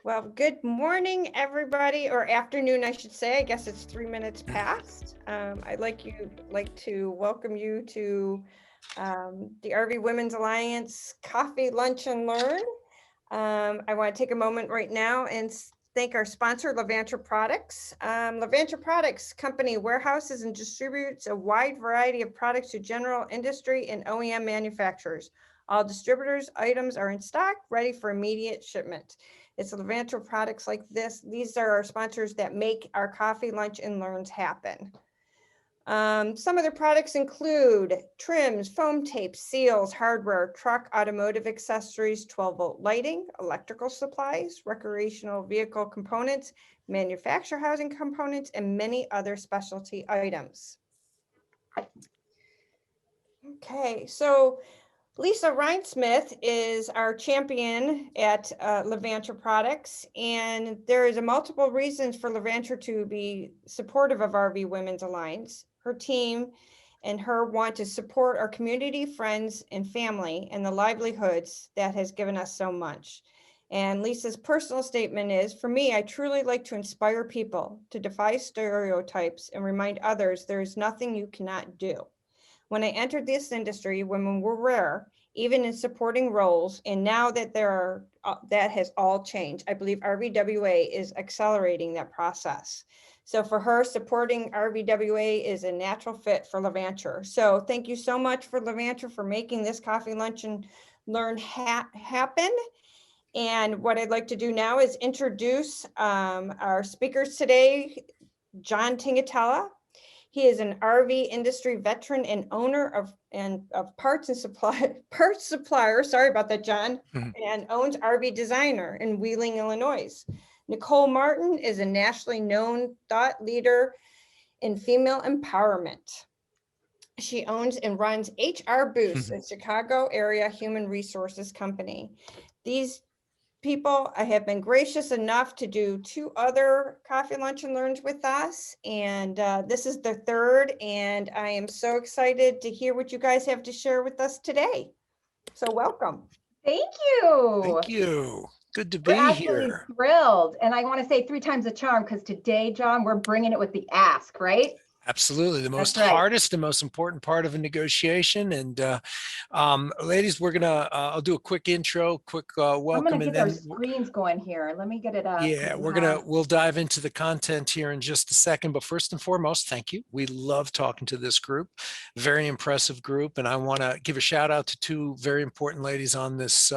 Well, good morning, everybody, or afternoon, I should say. I guess it's 3 minutes past. I'd like to welcome you to the RV Women's Alliance Coffee, Lunch, and Learn. I want to take a moment right now and thank our sponsor, Levanter Products. Levanter Products Company warehouses and distributes a wide variety of products to general industry and OEM manufacturers. All distributors' items are in stock, ready for immediate shipment. It's Levanter products like this. These are our sponsors that make our coffee, lunch, and learns happen. Some of their products include trims, foam tapes, seals, hardware, truck, automotive accessories, 12-volt lighting, electrical supplies, recreational vehicle components, manufacturer housing components, and many other specialty items. Okay, so Lisa Rhinesmith is our champion at Levanter Products, and there is a multiple reasons for Levanter to be supportive of RV Women's Alliance. Her team and her want to support our community, friends, and family, and the livelihoods that has given us so much. And Lisa's personal statement is, for me, I truly like to inspire people to defy stereotypes and remind others there is nothing you cannot do. When I entered this industry, women were rare, even in supporting roles, and now that that has all changed. I believe RVWA is accelerating that process. So for her, supporting RVWA is a natural fit for Levanter. So thank you so much for Levanter for making this coffee, lunch, and learn happen. And what I'd like to do now is introduce our speakers today, John Tinghitella. He is an RV industry veteran and owner of parts supplier. Sorry about that, John. And owns RV Designer in Wheeling, Illinois. Nicole Martin is a nationally known thought leader in female empowerment. She owns and runs HR Boost, a Chicago area human resources company. These people have been gracious enough to do 2 other coffee, lunch, and learns with us. And this is the third, and I am so excited to hear what you guys have to share with us today. So welcome. Thank you. Thank you. Good to We're be absolutely here. thrilled. And I want to say 3 times the charm because today, John, we're bringing it with the ask, right? Absolutely. The most That's right. hardest and most important part of a negotiation. And ladies, we're going to, I'll do a quick intro, quick I'm going welcome, to and get our then screens going here. Let me get it up. yeah, we'll dive into the content here in just a second. But first and foremost, thank you. We love talking to this group, very impressive group. And I want to give a shout out to 2 very important ladies on this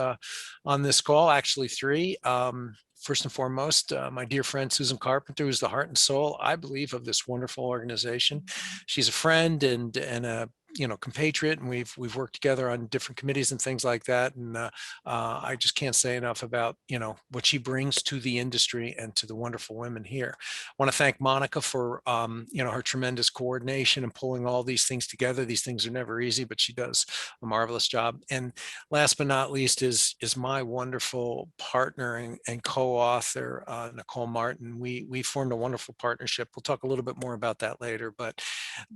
call, actually 3. First and foremost, my dear friend Susan Carpenter, who's the heart and soul, I believe, of this wonderful organization. She's a friend and a compatriot, and we've worked together on different committees and things like that. And I just can't say enough about what she brings to the industry and to the wonderful women here. I want to thank Monica for her tremendous coordination and pulling all these things together. These things are never easy, but she does a marvelous job. And last but not least is my wonderful partner and co-author, Nicole Martin. We formed a wonderful partnership. We'll talk a little bit more about that later, but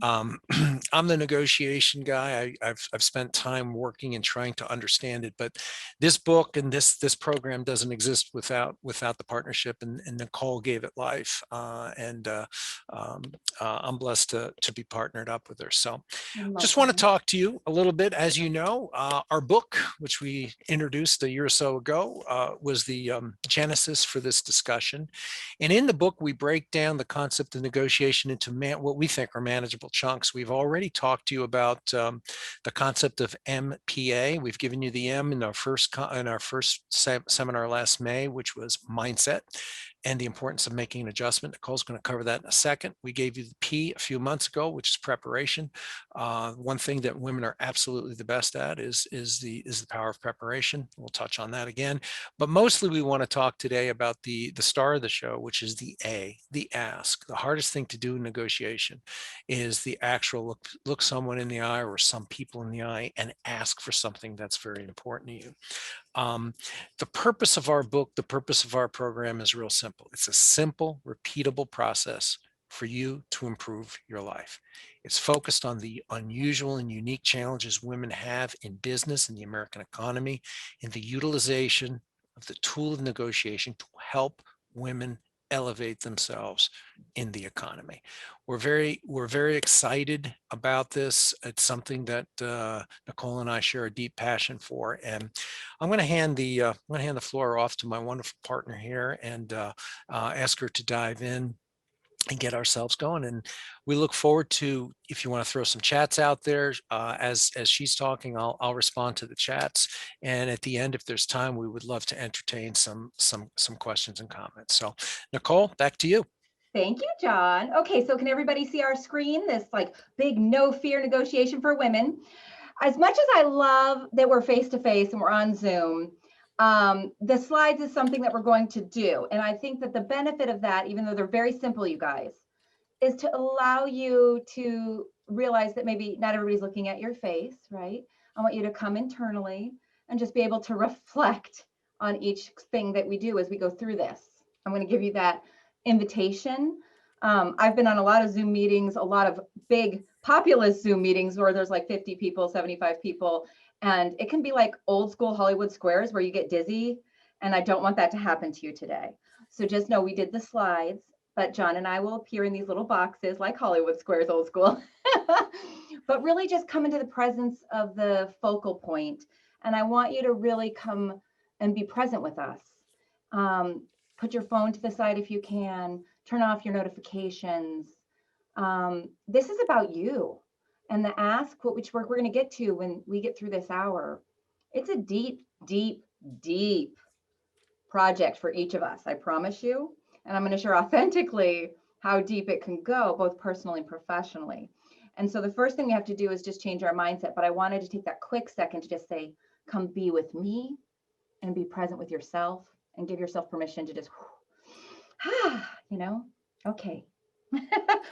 I'm the negotiation guy. I've spent time working and trying to understand it, but this book and this program doesn't exist without the partnership, and Nicole gave it life, and I'm blessed to be partnered up with her. So just want to talk to you a little bit. As you know, our book, which we introduced a year or so ago, was the genesis for this discussion. And in the book, we break down the concept of negotiation into what we think are manageable chunks. We've already talked to you about the concept of M.P.A. We've given you the M in our first seminar last May, which was mindset and the importance of making an adjustment. Nicole's going to cover that in a second. We gave you the P a few months ago, which is preparation. One thing that women are absolutely the best at is the power of preparation. We'll touch on that again. But mostly we want to talk today about the star of the show, which is the A, the ask. The hardest thing to do in negotiation is the actual look someone in the eye or some people in the eye and ask for something that's very important to you. The purpose of our book, the purpose of our program is real simple. It's a simple, repeatable process for you to improve your life. It's focused on the unusual and unique challenges women have in business and the American economy, and the utilization of the tool of negotiation to help women elevate themselves in the economy. We're very excited about this. It's something that Nicole and I share a deep passion for, and I'm going to hand the floor off to my wonderful partner here and ask her to dive in and get ourselves going. And we look forward to, if you want to throw some chats out there as she's talking, I'll respond to the chats. And at the end, if there's time, we would love to entertain some questions and comments. So Nicole, back to you. Thank you, John. Okay, so can everybody see our screen? This like big no fear negotiation for women. As much as I love that we're face to face and we're on Zoom, the slides is something that we're going to do. And I think that the benefit of that, even though they're very simple, you guys, is to allow you to realize that maybe not everybody's looking at your face, right? I want you to come internally and just be able to reflect on each thing that we do as we go through this. I'm going to give you that invitation. I've been on a lot of Zoom meetings, a lot of big populist Zoom meetings where there's like 50 people, 75 people, and it can be like old school Hollywood squares where you get dizzy, and I don't want that to happen to you today. So just know we did the slides, but John and I will appear in these little boxes like Hollywood squares, old school, but really just come into the presence of the focal point. And I want you to really come and be present with us. Put your phone to the side if you can, turn off your notifications. This is about you. And the ask, which we're going to get to when we get through this hour, it's a deep, deep, deep project for each of us, I promise you. And I'm going to share authentically how deep it can go, both personally and professionally. And so the first thing we have to do is just change our mindset. But I wanted to take that quick second to just say, come be with me and be present with yourself and give yourself permission to just, you know, okay.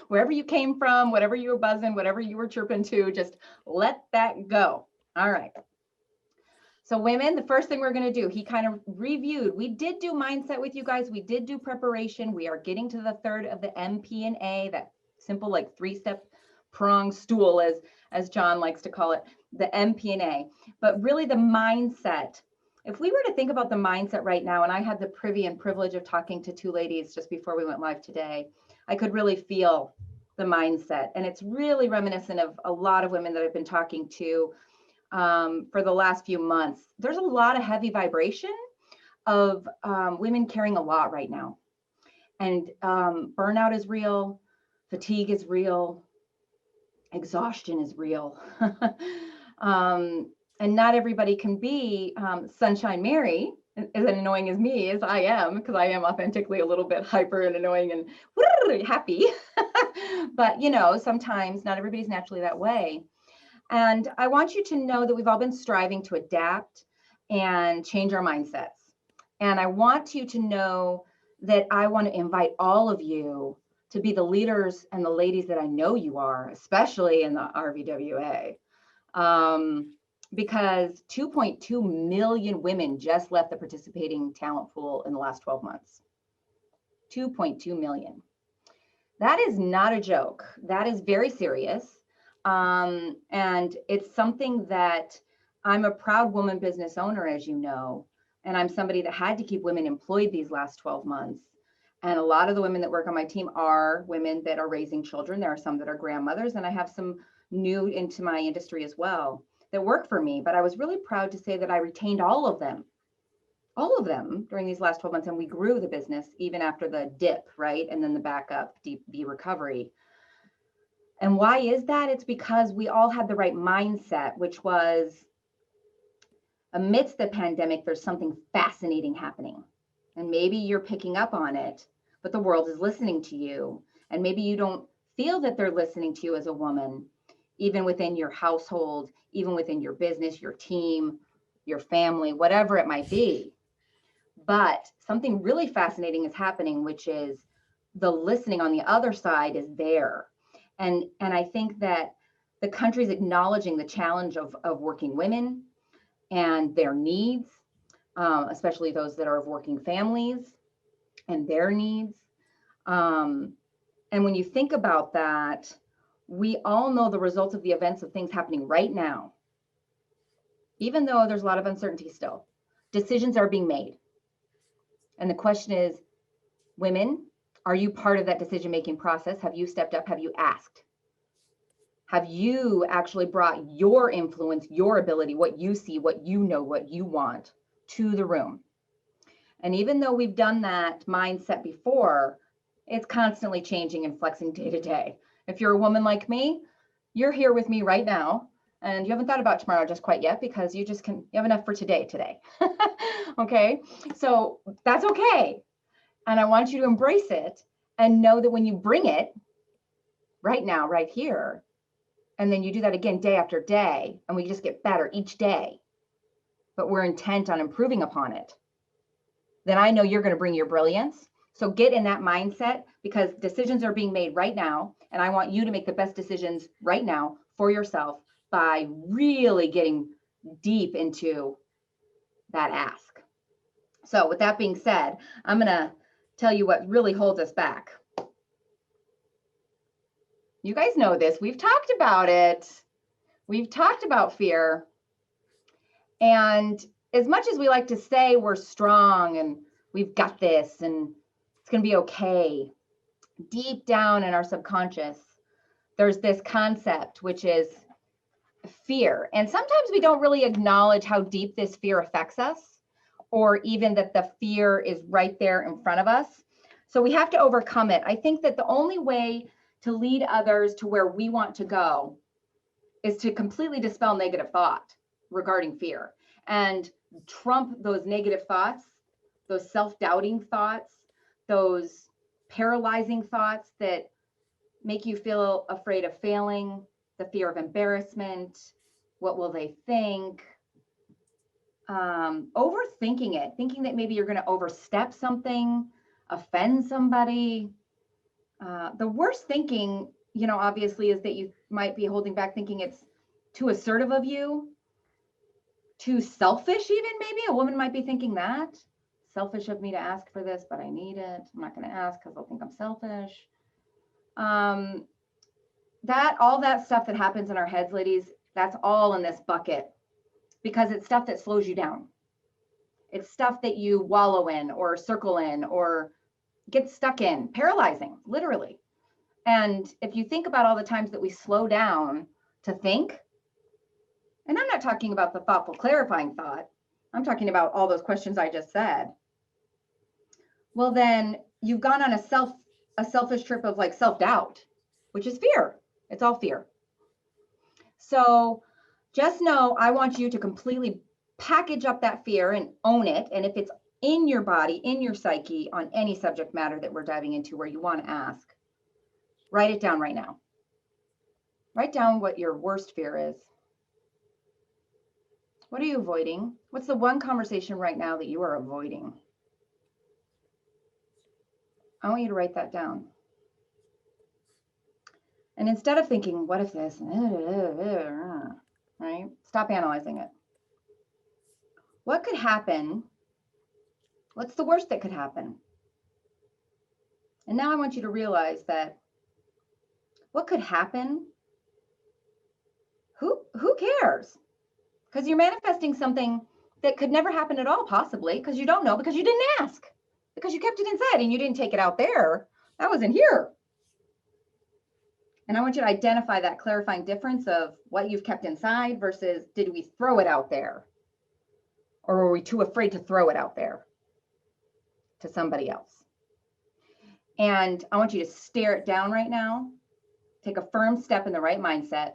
Wherever you came from, whatever you were buzzing, whatever you were chirping to, just let that go. All right. So women, the first thing we're going to do, he kind of reviewed. We did do mindset with you guys. We did do preparation. We are getting to the third of the M.P.A, that simple like 3-step prong stool, as John likes to call it, the M.P.A. But really the mindset. If we were to think about the mindset right now, and I had the privy and privilege of talking to 2 ladies just before we went live today, I could really feel the mindset. And it's really reminiscent of a lot of women that I've been talking to for the last few months. There's a lot of heavy vibration of women carrying a lot right now. And burnout is real, fatigue is real, exhaustion is real. And not everybody can be Sunshine Mary, as annoying as me, as I am, because I am authentically a little bit hyper and annoying and happy. But, you know, sometimes not everybody's naturally that way. And I want you to know that we've all been striving to adapt and change our mindsets. And I want you to know that I want to invite all of you to be the leaders and the ladies that I know you are, especially in the RVWA. Because 2.2 million women just left the participating talent pool in the last 12 months. 2.2 million. That is not a joke. That is very serious. And it's something that I'm a proud woman business owner, as you know, and I'm somebody that had to keep women employed these last 12 months. And a lot of the women that work on my team are women that are raising children. There are some that are grandmothers, and I have some new into my industry as well that work for me. But I was really proud to say that I retained all of them during these last 12 months. And we grew the business even after the dip, right? And then the backup, deep recovery. And why is that? It's because we all had the right mindset, which was amidst the pandemic, there's something fascinating happening. And maybe you're picking up on it, but the world is listening to you. And maybe you don't feel that they're listening to you as a woman, even within your household, even within your business, your team, your family, whatever it might be. But something really fascinating is happening, which is the listening on the other side is there. And I think that the country's acknowledging the challenge of working women and their needs, especially those that are of working families and their needs. And when you think about that, we all know the results of the events of things happening right now. Even though there's a lot of uncertainty still, decisions are being made. And the question is, women, are you part of that decision-making process? Have you stepped up? Have you asked? Have you actually brought your influence, your ability, what you see, what you know, what you want to the room? And even though we've done that mindset before, it's constantly changing and flexing day to day. If you're a woman like me, you're here with me right now, and you haven't thought about tomorrow just quite yet because you have enough for today. Okay, so that's okay. And I want you to embrace it and know that when you bring it right now, right here, and then you do that again day after day, and we just get better each day, but we're intent on improving upon it, then I know you're going to bring your brilliance. So get in that mindset, because decisions are being made right now. And I want you to make the best decisions right now for yourself by really getting deep into that ask. So with that being said, I'm going to tell you what really holds us back. You guys know this. We've talked about it. We've talked about fear. And as much as we like to say we're strong and we've got this and it's going to be okay, deep down in our subconscious, there's this concept, which is fear. And sometimes we don't really acknowledge how deep this fear affects us, or even that the fear is right there in front of us. So we have to overcome it. I think that the only way to lead others to where we want to go is to completely dispel negative thought regarding fear and trump those negative thoughts, those self-doubting thoughts, those paralyzing thoughts that make you feel afraid of failing, the fear of embarrassment, what will they think, overthinking it, thinking that maybe you're going to overstep something, offend somebody. The worst thinking, obviously, is that you might be holding back, thinking it's too assertive of you, too selfish even. Maybe a woman might be thinking that. Selfish of me to ask for this, but I need it. I'm not going to ask because they'll think I'm selfish. All that stuff that happens in our heads, ladies, that's all in this bucket, because it's stuff that slows you down. It's stuff that you wallow in or circle in or get stuck in, paralyzing, literally. And if you think about all the times that we slow down to think, and I'm not talking about the thoughtful, clarifying thought, I'm talking about all those questions I just said. Well, then you've gone on a selfish trip of like self-doubt, which is fear. It's all fear. So just know, I want you to completely package up that fear and own it. And if it's in your body, in your psyche, on any subject matter that we're diving into where you want to ask, write it down right now. Write down what your worst fear is. What are you avoiding? What's the one conversation right now that you are avoiding? I want you to write that down. And instead of thinking, what if this, right? Stop analyzing it. What could happen? What's the worst that could happen? And now I want you to realize that what could happen? Who cares? Because you're manifesting something that could never happen at all, possibly, because you don't know, because you didn't ask, because you kept it inside and you didn't take it out there. That was in here. And I want you to identify that clarifying difference of what you've kept inside versus did we throw it out there? Or were we too afraid to throw it out there to somebody else? And I want you to stare it down right now. Take a firm step in the right mindset.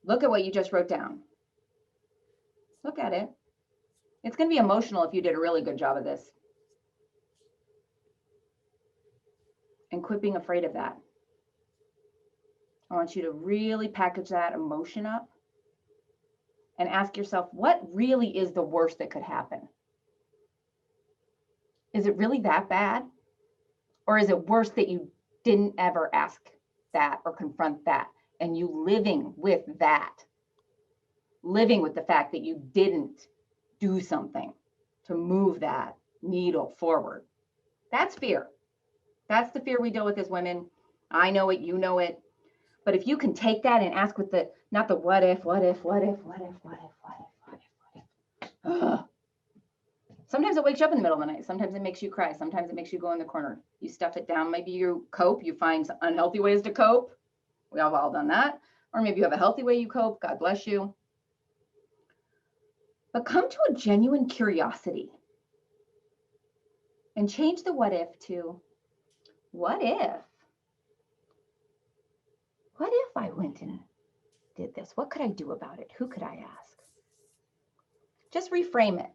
Look at what you just wrote down. Look at it. It's going to be emotional if you did a really good job of this. And quit being afraid of that. I want you to really package that emotion up and ask yourself, what really is the worst that could happen? Is it really that bad? Or is it worse that you didn't ever ask that or confront that, and you living with that, living with the fact that you didn't do something to move that needle forward? That's fear. That's the fear we deal with as women. I know it, you know it. But if you can take that and ask with the, not the what if. Sometimes it wakes you up in the middle of the night. Sometimes it makes you cry. Sometimes it makes you go in the corner. You stuff it down. Maybe you cope. You find some unhealthy ways to cope. We have all done that. Or maybe you have a healthy way you cope. God bless you. But come to a genuine curiosity and change the what if to what if? What if I went and did this? What could I do about it? Who could I ask? Just reframe it.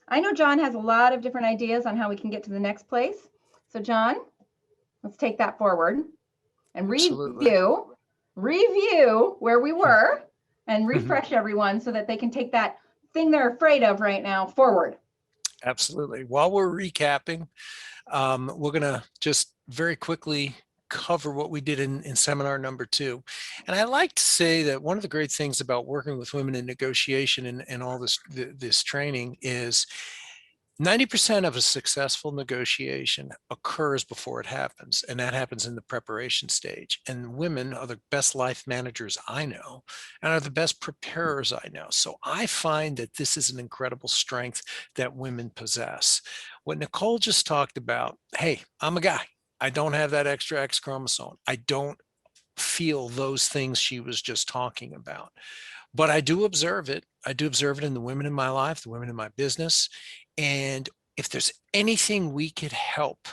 I know John has a lot of different ideas on how we can get to the next place. So John, let's take that forward and Absolutely. review where we were and refresh everyone so that they can take that thing they're afraid of right now forward. Absolutely. While we're recapping, we're going to just very quickly cover what we did in seminar number 2. And I like to say that one of the great things about working with women in negotiation and all this training is 90% of a successful negotiation occurs before it happens, and that happens in the preparation stage. And women are the best life managers I know and are the best preparers I know. So I find that this is an incredible strength that women possess. What Nicole just talked about, hey, I'm a guy. I don't have that extra X chromosome. I don't feel those things she was just talking about. But I do observe it. I do observe it in the women in my life, the women in my business. And if there's anything we could help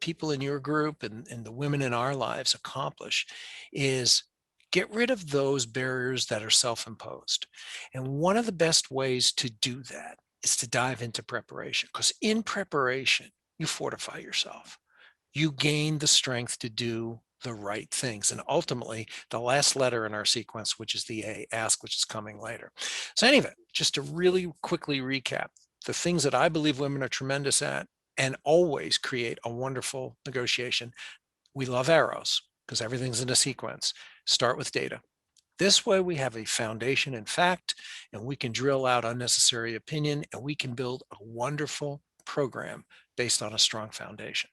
people in your group and the women in our lives accomplish is get rid of those barriers that are self-imposed. And one of the best ways to do that is to dive into preparation, because in preparation, you fortify yourself. You gain the strength to do the right things. And ultimately, the last letter in our sequence, which is the A, ask, which is coming later. So anyway, just to really quickly recap, the things that I believe women are tremendous at and always create a wonderful negotiation. We love arrows because everything's in a sequence. Start with data. This way we have a foundation in fact, and we can drill out unnecessary opinion, and we can build a wonderful program based on a strong foundation.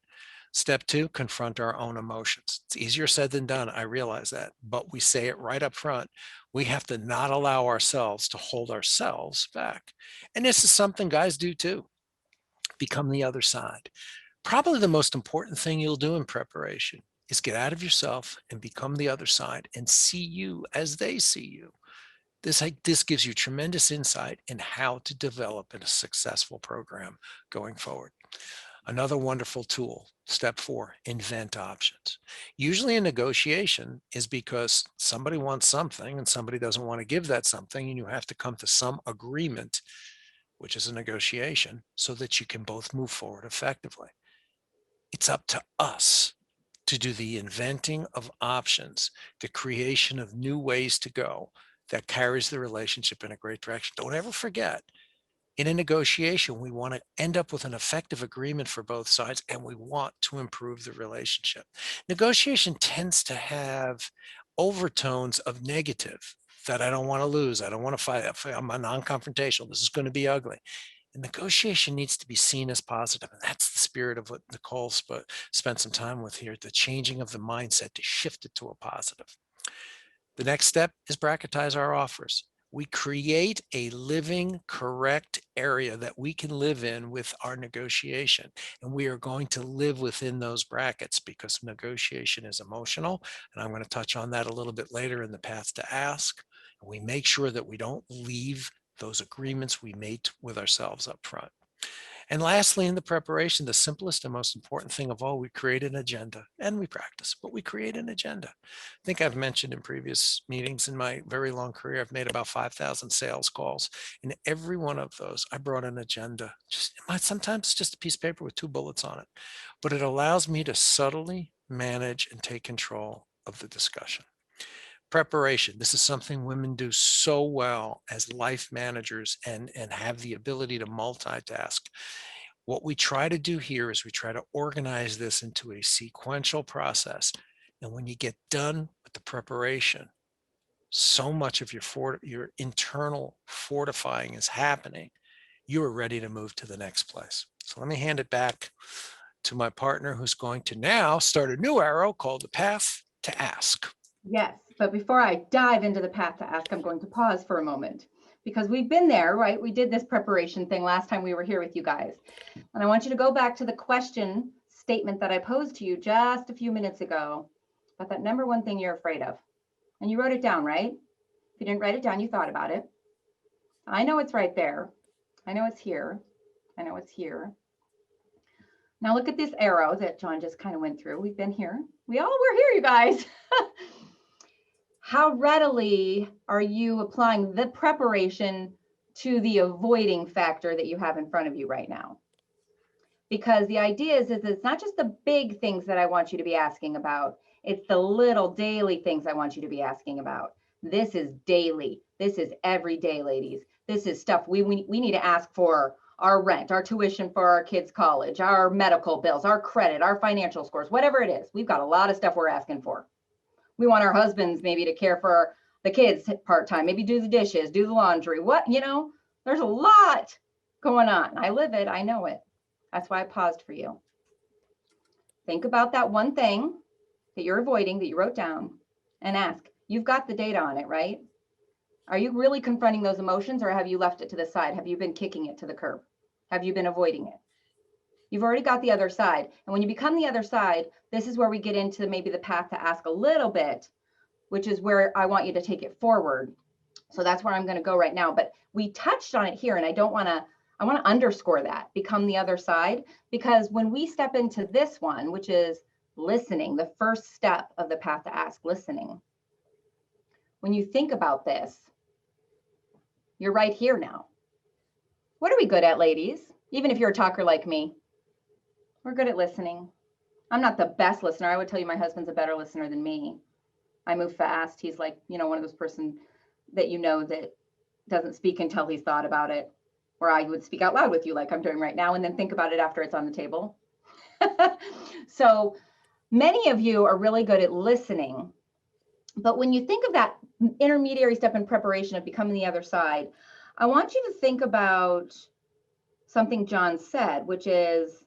Step 2, confront our own emotions. It's easier said than done. I realize that, but we say it right up front. We have to not allow ourselves to hold ourselves back. And this is something guys do too. Become the other side. Probably the most important thing you'll do in preparation is get out of yourself and become the other side and see you as they see you. This gives you tremendous insight in how to develop a successful program going forward. Another wonderful tool, step 4, invent options. Usually a negotiation is because somebody wants something and somebody doesn't want to give that something, and you have to come to some agreement, which is a negotiation, so that you can both move forward effectively. It's up to us to do the inventing of options, the creation of new ways to go that carries the relationship in a great direction. Don't ever forget, in a negotiation, we want to end up with an effective agreement for both sides, and we want to improve the relationship. Negotiation tends to have overtones of negative, that I don't want to lose. I don't want to fight. I'm non-confrontational. This is going to be ugly. And negotiation needs to be seen as positive. And that's the spirit of what Nicole spent some time with here, the changing of the mindset to shift it to a positive. The next step is bracketize our offers. We create a living, correct area that we can live in with our negotiation. And we are going to live within those brackets because negotiation is emotional. And I'm going to touch on that a little bit later in the path to ask. And we make sure that we don't leave those agreements we made with ourselves up front. And lastly, in the preparation, the simplest and most important thing of all, we create an agenda, and we practice, but we create an agenda. I think I've mentioned in previous meetings in my very long career, I've made about 5,000 sales calls. In every one of those, I brought an agenda. Sometimes it's just a piece of paper with 2 bullets on it, but it allows me to subtly manage and take control of the discussion. Preparation. This is something women do so well as life managers and have the ability to multitask. What we try to do here is we try to organize this into a sequential process. And when you get done with the preparation, so much of your internal fortifying is happening. You are ready to move to the next place. So let me hand it back to my partner, who's going to now start a new arrow called the path to ask. Yes, but before I dive into the path to ask, I'm going to pause for a moment because we've been there, right? We did this preparation thing last time we were here with you guys. And I want you to go back to the question statement that I posed to you just a few minutes ago about that number one thing you're afraid of. And you wrote it down, right? If you didn't write it down, you thought about it. I know it's right there. I know it's here. I know it's here. Now look at this arrow that John just kind of went through. We've been here. We all were here, you guys. How readily are you applying the preparation to the avoiding factor that you have in front of you right now? Because the idea is it's not just the big things that I want you to be asking about. It's the little daily things I want you to be asking about. This is daily. This is every day, ladies. This is stuff we need to ask for: our rent, our tuition for our kids' college, our medical bills, our credit, our financial scores, whatever it is. We've got a lot of stuff we're asking for. We want our husbands maybe to care for the kids part-time, maybe do the dishes, do the laundry. There's a lot going on. I live it. I know it. That's why I paused for you. Think about that one thing that you're avoiding that you wrote down and ask. You've got the data on it, right? Are you really confronting those emotions, or have you left it to the side? Have you been kicking it to the curb? Have you been avoiding it? You've already got the other side. And when you become the other side, this is where we get into maybe the path to ask a little bit, which is where I want you to take it forward. So that's where I'm going to go right now. But we touched on it here, and I want to underscore that, become the other side, because when we step into this one, which is listening, the first step of the path to ask, listening. When you think about this, you're right here now. What are we good at, ladies? Even if you're a talker like me, we're good at listening. I'm not the best listener. I would tell you my husband's a better listener than me. I move fast. He's like, one of those person that that doesn't speak until he's thought about it. Or I would speak out loud with you like I'm doing right now and then think about it after it's on the table. So many of you are really good at listening. But when you think of that intermediary step in preparation of becoming the other side, I want you to think about something John said, which is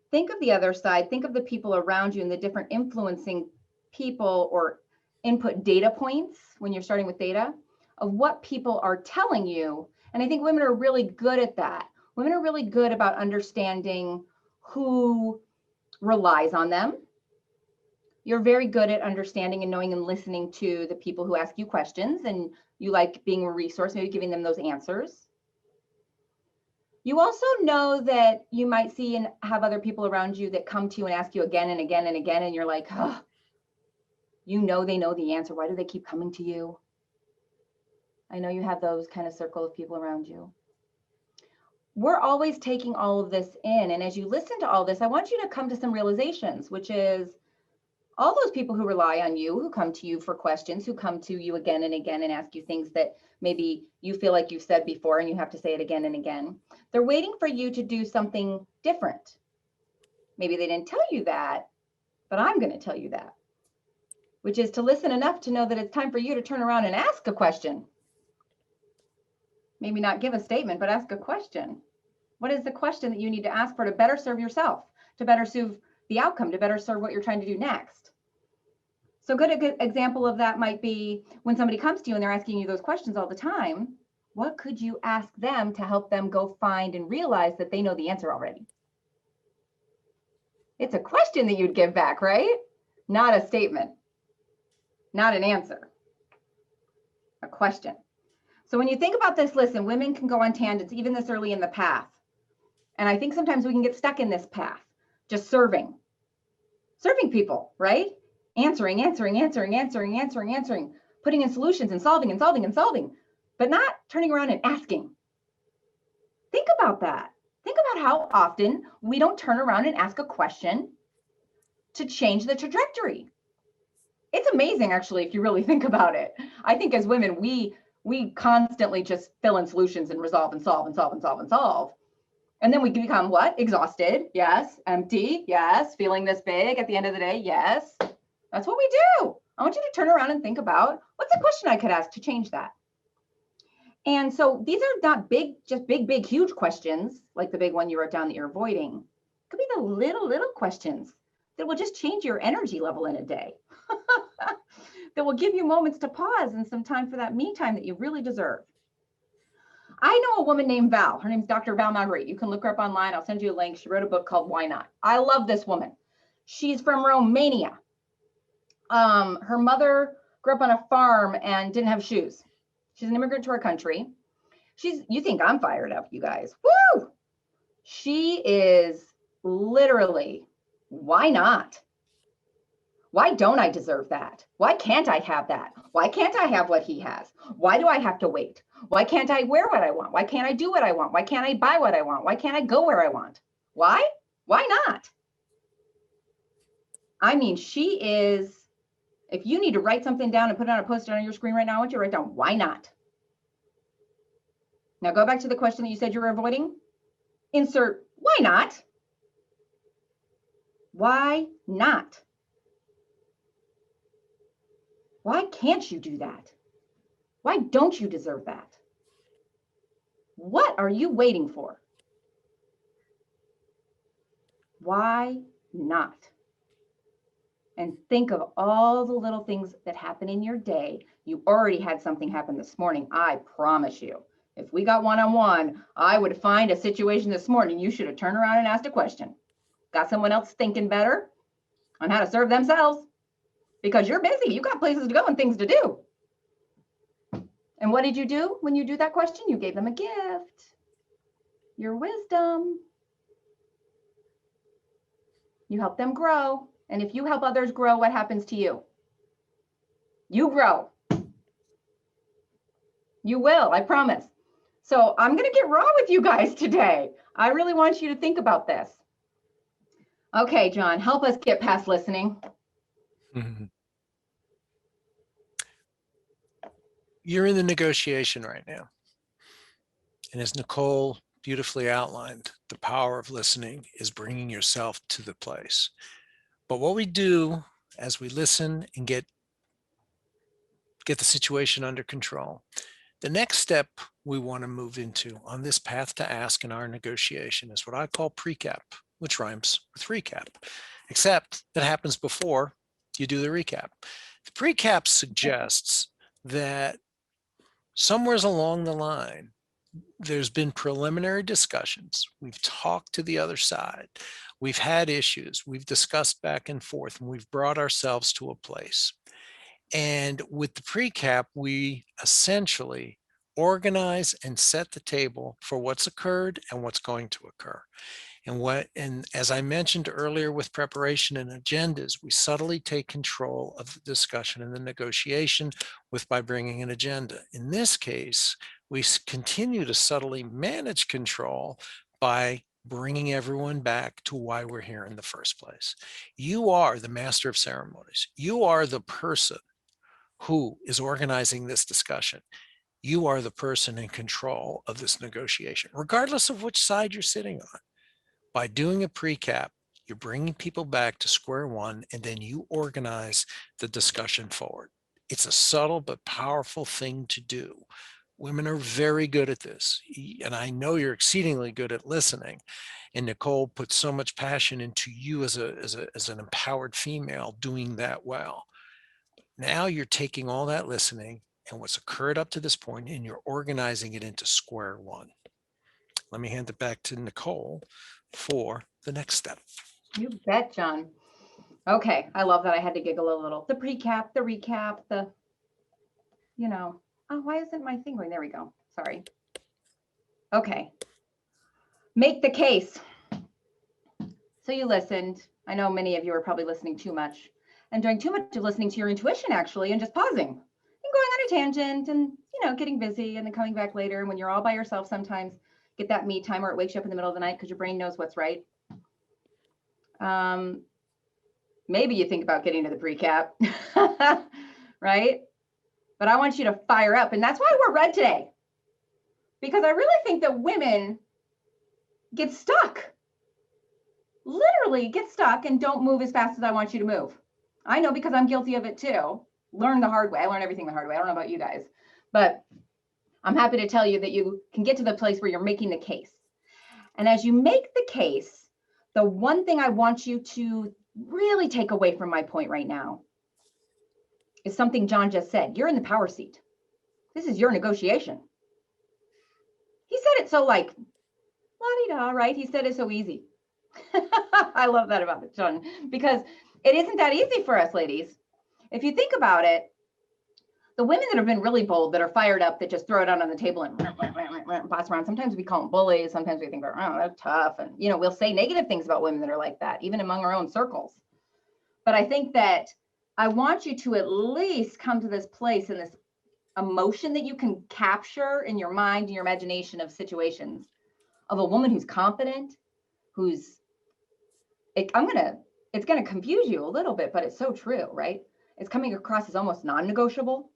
think of the other side, think of the people around you and the different influencing people or input data points when you're starting with data of what people are telling you. And I think women are really good at that. Women are really good about understanding who relies on them. You're very good at understanding and knowing and listening to the people who ask you questions, and you like being a resource, maybe giving them those answers. You also know that you might see and have other people around you that come to you and ask you again and again and again, and you're like, oh, they know the answer. Why do they keep coming to you? I know you have those kind of circle of people around you. We're always taking all of this in, and as you listen to all this, I want you to come to some realizations, which is all those people who rely on you, who come to you for questions, who come to you again and again and ask you things that maybe you feel like you've said before and you have to say it again and again. They're waiting for you to do something different. Maybe they didn't tell you that, but I'm going to tell you that, which is to listen enough to know that it's time for you to turn around and ask a question. Maybe not give a statement, but ask a question. What is the question that you need to ask for to better serve yourself, to better serve the outcome, to better serve what you're trying to do next? So a good example of that might be when somebody comes to you and they're asking you those questions all the time, what could you ask them to help them go find and realize that they know the answer already? It's a question that you'd give back, right? Not a statement, not an answer, a question. So when you think about this, listen, women can go on tangents even this early in the path. And I think sometimes we can get stuck in this path, just serving people, right? Answering, putting in solutions and solving, but not turning around and asking. Think about that. Think about how often we don't turn around and ask a question to change the trajectory. It's amazing, actually, if you really think about it. I think as women, we constantly just fill in solutions and resolve and solve. And then we become what? Exhausted. Yes. Empty. Yes. Feeling this big at the end of the day. Yes. That's what we do. I want you to turn around and think about what's a question I could ask to change that. And so these are not big, just big, huge questions like the big one you wrote down that you're avoiding. It could be the little questions that will just change your energy level in a day. That will give you moments to pause and some time for that me time that you really deserve. I know a woman named Val. Her name's Dr. Val Marguerite. You can look her up online. I'll send you a link. She wrote a book called Why Not? I love this woman. She's from Romania. Her mother grew up on a farm and didn't have shoes. She's an immigrant to our country. You think I'm fired up, you guys. Woo! She is literally, why not? Why don't I deserve that? Why can't I have that? Why can't I have what he has? Why do I have to wait? Why can't I wear what I want? Why can't I do what I want? Why can't I buy what I want? Why can't I go where I want? Why? Why not? I mean, she is, if you need to write something down and put it on a post-it on your screen right now, I want you to write down, why not? Now go back to the question that you said you were avoiding. Insert, why not? Why not? Why can't you do that? Why don't you deserve that? What are you waiting for? Why not? And think of all the little things that happen in your day. You already had something happen this morning, I promise you. If we got one-on-one, I would find a situation this morning. You should have turned around and asked a question. Got someone else thinking better on how to serve themselves? Because you're busy. You got places to go and things to do. And what did you do when you do that question? You gave them a gift. Your wisdom. You help them grow. And if you help others grow, what happens to you? You grow. You will, I promise. So I'm going to get raw with you guys today. I really want you to think about this. Okay, John, help us get past listening. Mhm. You're in the negotiation right now. And as Nicole beautifully outlined, the power of listening is bringing yourself to the place. But what we do as we listen and get the situation under control, the next step we want to move into on this path to ask in our negotiation is what I call pre-cap, which rhymes with recap, except that happens before you do the recap. The pre-cap suggests that somewhere along the line, there's been preliminary discussions. We've talked to the other side. We've had issues. We've discussed back and forth, and we've brought ourselves to a place. And with the pre-cap, we essentially organize and set the table for what's occurred and what's going to occur. And as I mentioned earlier with preparation and agendas, we subtly take control of the discussion and the negotiation by bringing an agenda. In this case, we continue to subtly manage control by bringing everyone back to why we're here in the first place. You are the master of ceremonies. You are the person who is organizing this discussion. You are the person in control of this negotiation, regardless of which side you're sitting on. By doing a pre-cap, you're bringing people back to square one, and then you organize the discussion forward. It's a subtle but powerful thing to do. Women are very good at this, and I know you're exceedingly good at listening. And Nicole put so much passion into you as an empowered female doing that well. Now you're taking all that listening and what's occurred up to this point, and you're organizing it into square one. Let me hand it back to Nicole for the next step. You bet, John. Okay, I love that I had to giggle a little. The pre-cap, the recap, oh, why isn't my thing going? There we go. Sorry. Okay. Make the case. So you listened. I know many of you are probably listening too much and doing too much of listening to your intuition, actually, and just pausing and going on a tangent and, getting busy and then coming back later. And when you're all by yourself, sometimes get that me time where it wakes you up in the middle of the night because your brain knows what's right. Maybe you think about getting to the pre-cap, right? But I want you to fire up. And that's why we're red today. Because I really think that women get stuck. Literally get stuck and don't move as fast as I want you to move. I know because I'm guilty of it too. Learn the hard way. I learn everything the hard way. I don't know about you guys. But I'm happy to tell you that you can get to the place where you're making the case. And as you make the case, the one thing I want you to really take away from my point right now is something John just said. You're in the power seat. This is your negotiation. He said it so like, la-di-da, right? He said it so easy. I love that about it, John, because it isn't that easy for us ladies. If you think about it, the women that have been really bold, that are fired up, that just throw it out on the table and pass around. Sometimes we call them bullies. Sometimes we think, oh, they're tough. And, you know, we'll say negative things about women that are like that, even among our own circles. But I think that I want you to at least come to this place and this emotion that you can capture in your mind and your imagination of situations of a woman who's confident, who's, it's going to confuse you a little bit, but it's so true, right? It's coming across as almost non-negotiable.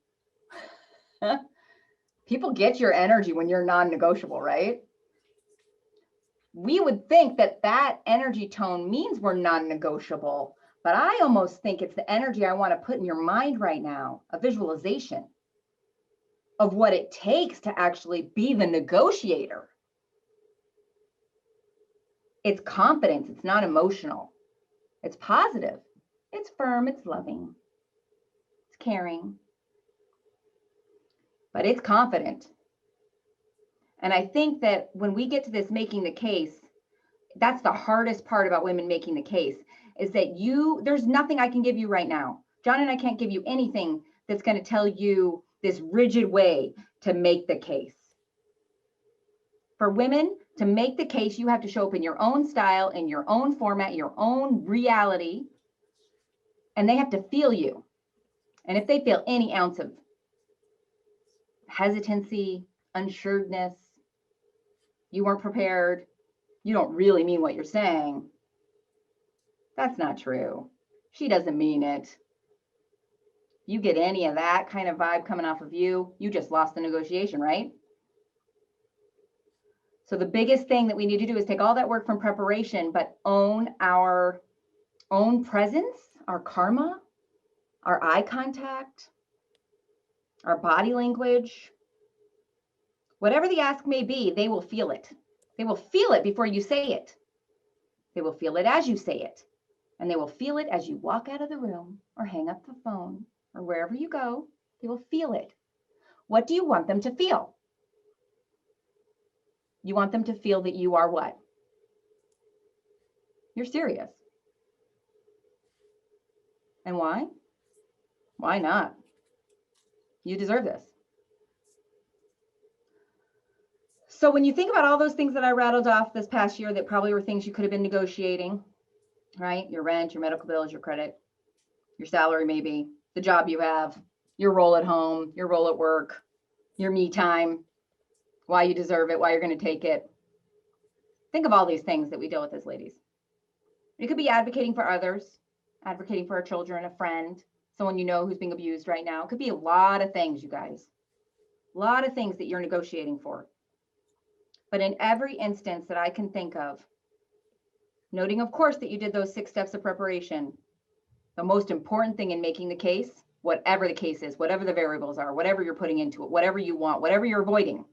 People get your energy when you're non-negotiable, right? We would think that that energy tone means we're non-negotiable, but I almost think it's the energy I want to put in your mind right now, a visualization of what it takes to actually be the negotiator. It's confidence, it's not emotional. It's positive, it's firm, it's loving, it's caring, but it's confident. And I think that when we get to this making the case, that's the hardest part about women making the case, is that there's nothing I can give you right now. John and I can't give you anything that's going to tell you this rigid way to make the case. For women to make the case, you have to show up in your own style, in your own format, your own reality, and they have to feel you. And if they feel any ounce of hesitancy, unsureness, you weren't prepared, you don't really mean what you're saying, that's not true. She doesn't mean it. You get any of that kind of vibe coming off of you, you just lost the negotiation, right? So the biggest thing that we need to do is take all that work from preparation, but own our own presence, our karma, our eye contact, our body language. Whatever the ask may be, they will feel it. They will feel it before you say it. They will feel it as you say it. And they will feel it as you walk out of the room or hang up the phone or wherever you go. They will feel it. What do you want them to feel? You want them to feel that you are what? You're serious. And why? Why not? You deserve this. So when you think about all those things that I rattled off this past year that probably were things you could have been negotiating, right? Your rent, your medical bills, your credit, your salary maybe, the job you have, your role at home, your role at work, your me time, why you deserve it, why you're going to take it. Think of all these things that we deal with as ladies. It could be advocating for others, advocating for our children, a friend, someone you know who's being abused right now. It could be a lot of things, you guys. A lot of things that you're negotiating for. But in every instance that I can think of, noting, of course, that you did those 6 steps of preparation, the most important thing in making the case, whatever the case is, whatever the variables are, whatever you're putting into it, whatever you want, whatever you're avoiding,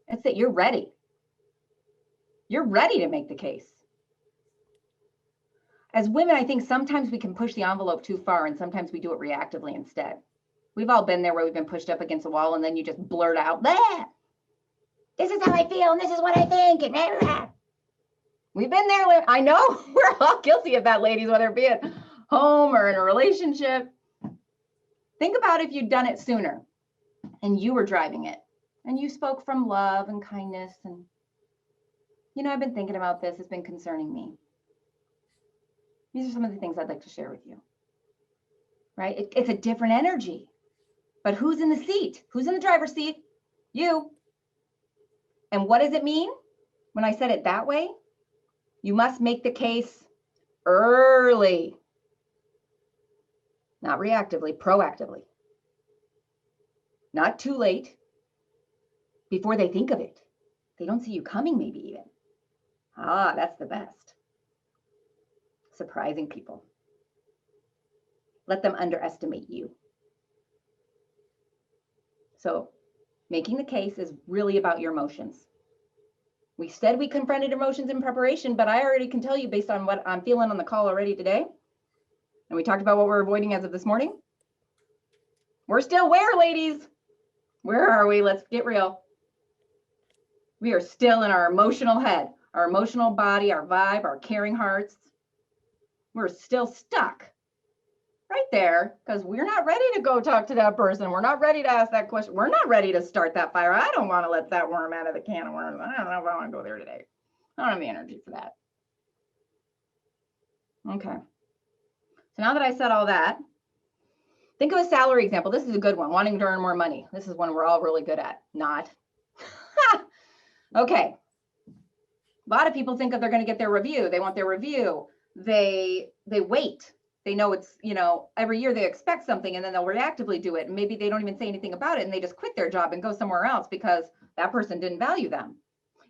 it's that you're ready. You're ready to make the case. As women, I think sometimes we can push the envelope too far, and sometimes we do it reactively instead. We've all been there where we've been pushed up against a wall, and then you just blurt out, "Bleh! This is how I feel, and this is what I think," and blah, blah. We've been there. I know we're all guilty of that, ladies, whether it be at home or in a relationship. Think about if you'd done it sooner and you were driving it and you spoke from love and kindness and, I've been thinking about this. It's been concerning me. These are some of the things I'd like to share with you, right? It's a different energy, but who's in the seat? Who's in the driver's seat? You. And what does it mean when I said it that way? You must make the case early, not reactively, proactively. Not too late, before they think of it. They don't see you coming, maybe even. That's the best. Surprising people. Let them underestimate you. So making the case is really about your emotions. We said we confronted emotions in preparation, but I already can tell you based on what I'm feeling on the call already today, and we talked about what we're avoiding as of this morning. We're still where, ladies? Where are we? Let's get real. We are still in our emotional head, our emotional body, our vibe, our caring hearts. We're still stuck right there because we're not ready to go talk to that person. We're not ready to ask that question. We're not ready to start that fire. I don't want to let that worm out of the can of worms. I don't know if I want to go there today. I don't have the energy for that. Okay. So now that I said all that, think of a salary example. This is a good one, wanting to earn more money. This is one we're all really good at. Not. Okay. A lot of people think that they're going to get their review. They want their review. They wait. They know it's, every year they expect something and then they'll reactively do it. And maybe they don't even say anything about it and they just quit their job and go somewhere else because that person didn't value them.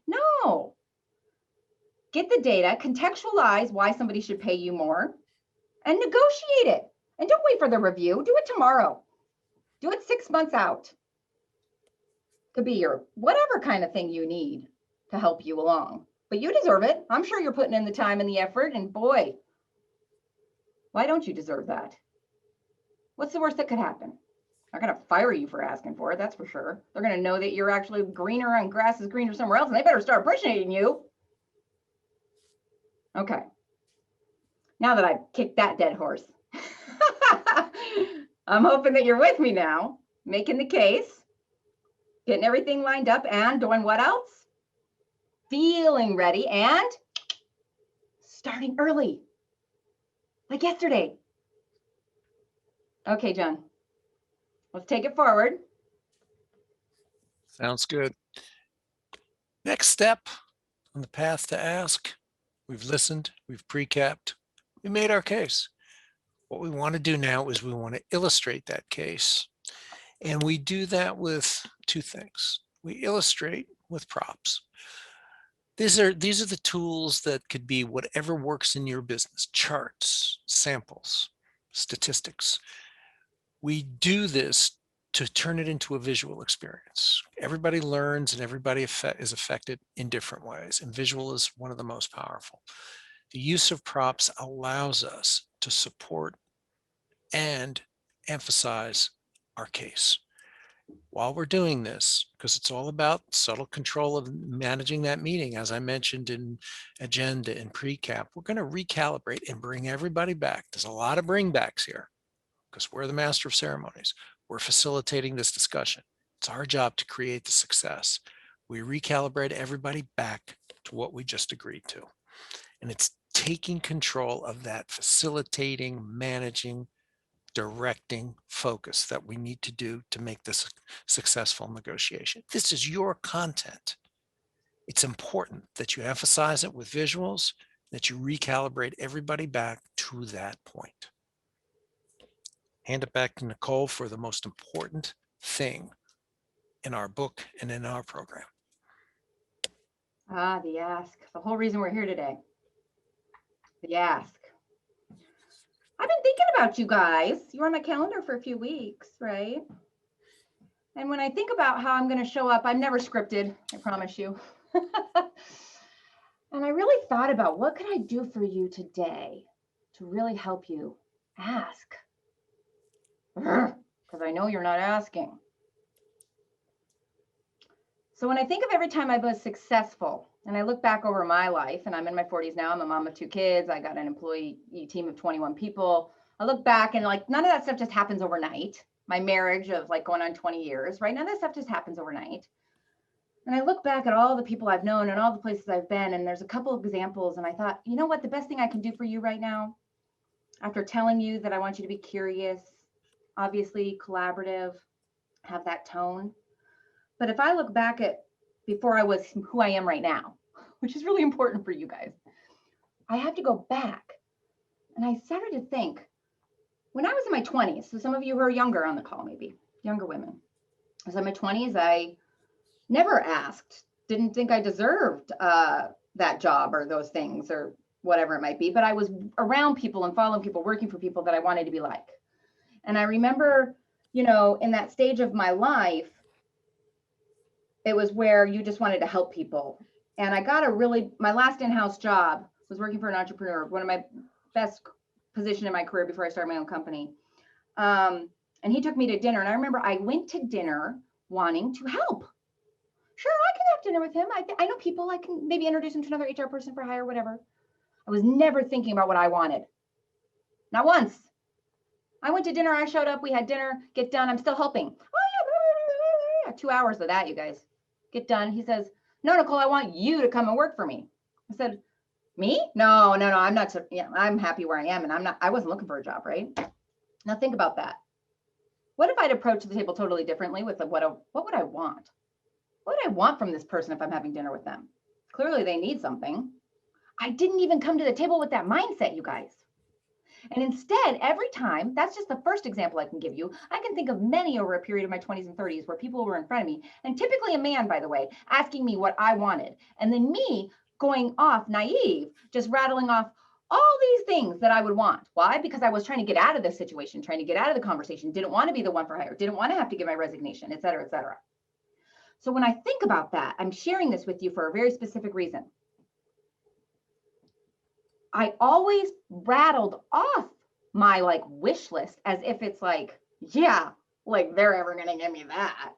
No. Get the data, contextualize why somebody should pay you more and negotiate it. And don't wait for the review. Do it tomorrow. Do it 6 months out. Could be your whatever kind of thing you need to help you along. But you deserve it. I'm sure you're putting in the time and the effort. And boy, why don't you deserve that? What's the worst that could happen? They're going to fire you for asking for it, that's for sure. They're going to know that you're actually greener and grass is greener somewhere else, and they better start appreciating you. Okay. Now that I've kicked that dead horse, I'm hoping that you're with me now, making the case, getting everything lined up, and doing what else? Feeling ready and starting early, like yesterday. Okay, John, let's take it forward. Sounds good. Next step on the path to ask. We've listened, we've pre-capped, we made our case. What we want to do now is we want to illustrate that case. And we do that with two things. We illustrate with props. These are the tools that could be whatever works in your business: charts, samples, statistics. We do this to turn it into a visual experience. Everybody learns and everybody is affected in different ways, and visual is one of the most powerful. The use of props allows us to support and emphasize our case. While we're doing this, because it's all about subtle control of managing that meeting, as I mentioned in agenda and pre-cap, we're going to recalibrate and bring everybody back. There's a lot of bringbacks here because we're the master of ceremonies. We're facilitating this discussion. It's our job to create the success. We recalibrate everybody back to what we just agreed to. And it's taking control of that facilitating, managing, directing focus that we need to do to make this a successful negotiation. This is your content. It's important that you emphasize it with visuals, that you recalibrate everybody back to that point. Hand it back to Nicole for the most important thing in our book and in our program. The ask. The whole reason we're here today. The ask. I've been thinking about you guys. You were on my calendar for a few weeks, right? And when I think about how I'm going to show up, I'm never scripted, I promise you. And I really thought about what could I do for you today to really help you ask? Because I know you're not asking. So when I think of every time I was successful, and I look back over my life, and I'm in my 40s now, I'm a mom of 2 kids, I got an employee team of 21 people. I look back and like, none of that stuff just happens overnight. My marriage of like going on 20 years, right? None of that stuff just happens overnight. And I look back at all the people I've known and all the places I've been, and there's a couple of examples, and I thought, you know what, the best thing I can do for you right now, after telling you that I want you to be curious, obviously collaborative, have that tone. But if I look back at before I was who I am right now, which is really important for you guys, I have to go back. And I started to think, when I was in my 20s, so some of you who are younger on the call, maybe younger women, I was in my 20s, I never asked, didn't think I deserved that job or those things or whatever it might be, but I was around people and following people, working for people that I wanted to be like. And I remember, in that stage of my life, it was where you just wanted to help people. And I got my last in-house job was working for an entrepreneur, one of my best position in my career before I started my own company. And he took me to dinner. And I remember I went to dinner wanting to help. Sure, I can have dinner with him. I know people. I can maybe introduce him to another HR person for hire, whatever. I was never thinking about what I wanted. Not once. I went to dinner. I showed up. We had dinner. Get done. I'm still helping. Oh, yeah. 2 hours of that, you guys. Get done. He says, no, Nicole, I want you to come and work for me. I said, me? No, I'm not. Yeah, I'm happy where I am. And I wasn't looking for a job, right? Now think about that. What if I'd approach the table totally differently with what would I want? What would I want from this person if I'm having dinner with them? Clearly they need something. I didn't even come to the table with that mindset, you guys. And instead, every time, that's just the first example I can give you. I can think of many over a period of my 20s and 30s where people were in front of me, and typically a man, by the way, asking me what I wanted. And then me going off naive, just rattling off all these things that I would want. Why? Because I was trying to get out of this situation, trying to get out of the conversation, didn't want to be the one for hire, didn't want to have to give my resignation, et cetera, et cetera. So when I think about that, I'm sharing this with you for a very specific reason. I always rattled off my wish list as if it's yeah, they're ever going to give me that.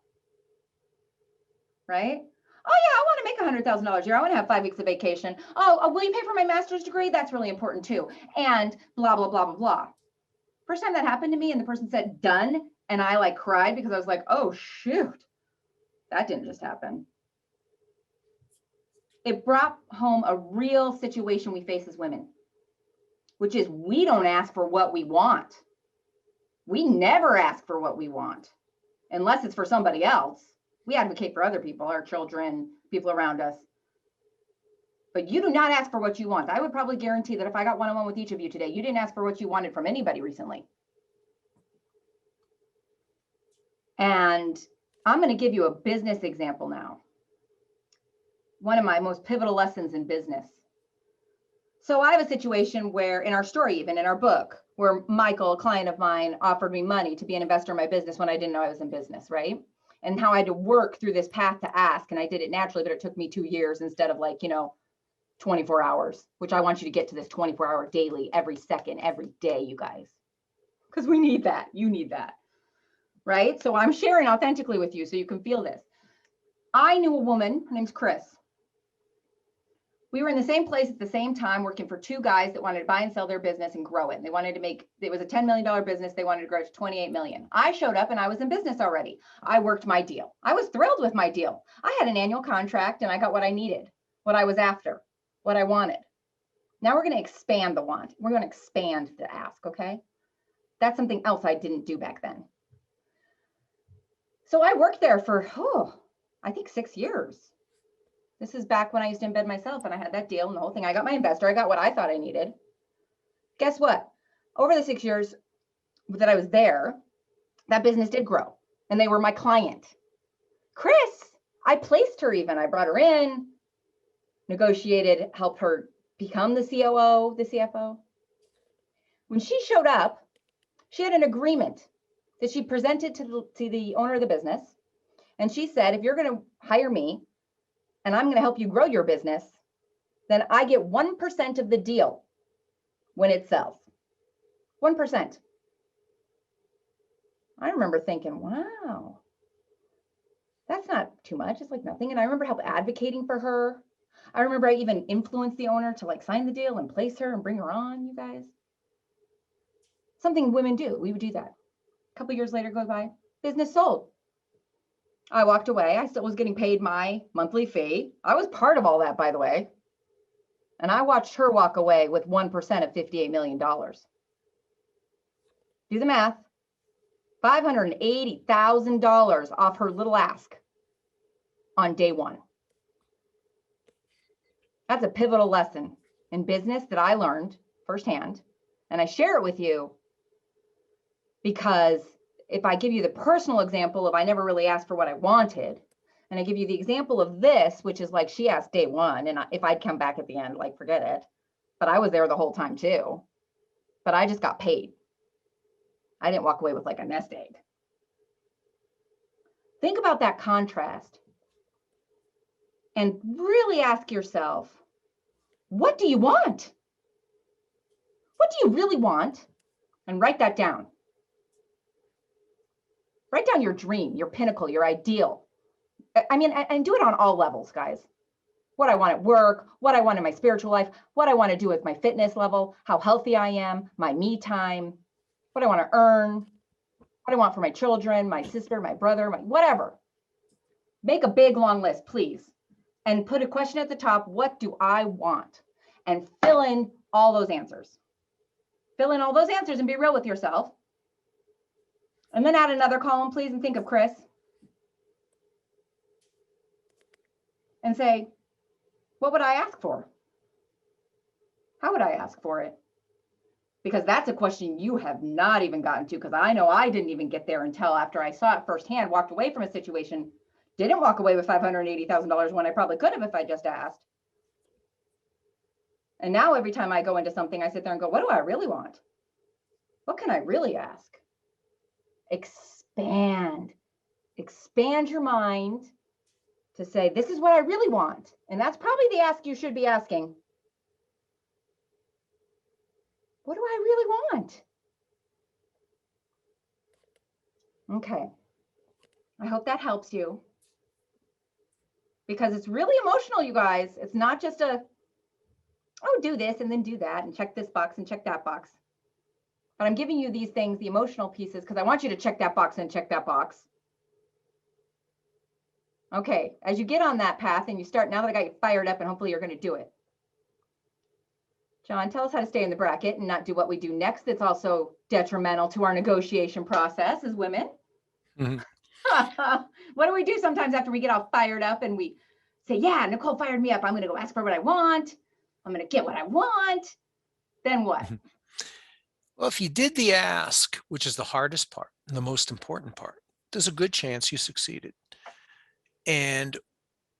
Right? Oh yeah, I want to make $100,000 a year. I want to have 5 weeks of vacation. Oh, will you pay for my master's degree? That's really important too. And blah, blah, blah, blah, blah. First time that happened to me and the person said done. And I cried because I was like, oh shoot, that didn't just happen. It brought home a real situation we face as women, which is we don't ask for what we want. We never ask for what we want unless it's for somebody else. We advocate for other people, our children, people around us. But you do not ask for what you want. I would probably guarantee that if I got one-on-one with each of you today, you didn't ask for what you wanted from anybody recently. And I'm going to give you a business example now. One of my most pivotal lessons in business. So I have a situation where in our story, even in our book, where Michael, a client of mine, offered me money to be an investor in my business when I didn't know I was in business, right? And how I had to work through this path to ask. And I did it naturally, but it took me 2 years instead of 24 hours, which I want you to get to this 24-hour daily, every second, every day, you guys. Because we need that. You need that. Right? So I'm sharing authentically with you so you can feel this. I knew a woman, her name's Chris. We were in the same place at the same time, working for 2 guys that wanted to buy and sell their business and grow it. They wanted to it was a $10 million business. They wanted to grow it to 28 million. I showed up and I was in business already. I worked my deal. I was thrilled with my deal. I had an annual contract and I got what I needed, what I was after, what I wanted. Now we're going to expand the want. We're going to expand the ask, okay? That's something else I didn't do back then. So I worked there for, I think 6 years. This is back when I used to embed myself and I had that deal and the whole thing. I got my investor. I got what I thought I needed. Guess what? Over the 6 years that I was there, that business did grow and they were my client. Chris, I placed her even. I brought her in, negotiated, helped her become the COO, the CFO. When she showed up, she had an agreement that she presented to the owner of the business. And she said, if you're going to hire me, and I'm going to help you grow your business, then I get 1% of the deal when it sells. 1%. I remember thinking, wow, that's not too much. It's nothing. And I remember advocating for her. I remember I even influenced the owner to sign the deal and place her and bring her on, you guys. Something women do. We would do that. A couple years later goes by, business sold. I walked away. I still was getting paid my monthly fee. I was part of all that, by the way. And I watched her walk away with 1% of $58 million. Do the math. $580,000 off her little ask on day one. That's a pivotal lesson in business that I learned firsthand. And I share it with you because if I give you the personal example of I never really asked for what I wanted, and I give you the example of this, which is she asked day one, and if I'd come back at the end, forget it. But I was there the whole time too. But I just got paid. I didn't walk away with a nest egg. Think about that contrast and really ask yourself, what do you want? What do you really want? And write that down. Write down your dream, your pinnacle, your ideal. I mean, and do it on all levels, guys. What I want at work, what I want in my spiritual life, what I want to do with my fitness level, how healthy I am, my me time, what I want to earn, what I want for my children, my sister, my brother, my whatever. Make a big long list, please. And put a question at the top, what do I want? And fill in all those answers. Fill in all those answers and be real with yourself. And then add another column, please, and think of Chris. And say, what would I ask for? How would I ask for it? Because that's a question you have not even gotten to, because I know I didn't even get there until after I saw it firsthand, walked away from a situation, didn't walk away with $580,000 when I probably could have if I just asked. And now every time I go into something, I sit there and go, what do I really want? What can I really ask? Expand your mind to say, this is what I really want. And that's probably the ask you should be asking. What do I really want? Okay. I hope that helps you. Because it's really emotional, you guys. It's not just a, oh, do this and then do that and check this box and check that box. But I'm giving you these things, the emotional pieces, because I want you to check that box and check that box. Okay, as you get on that path and you start, now that I got you fired up, and hopefully you're going to do it. John, tell us how to stay in the bracket and not do what we do next. That's also detrimental to our negotiation process as women. Mhm. What do we do sometimes after we get all fired up and we say, yeah, Nicole fired me up. I'm going to go ask for what I want. I'm going to get what I want. Then what? Well, if you did the ask, which is the hardest part, and the most important part, there's a good chance you succeeded. And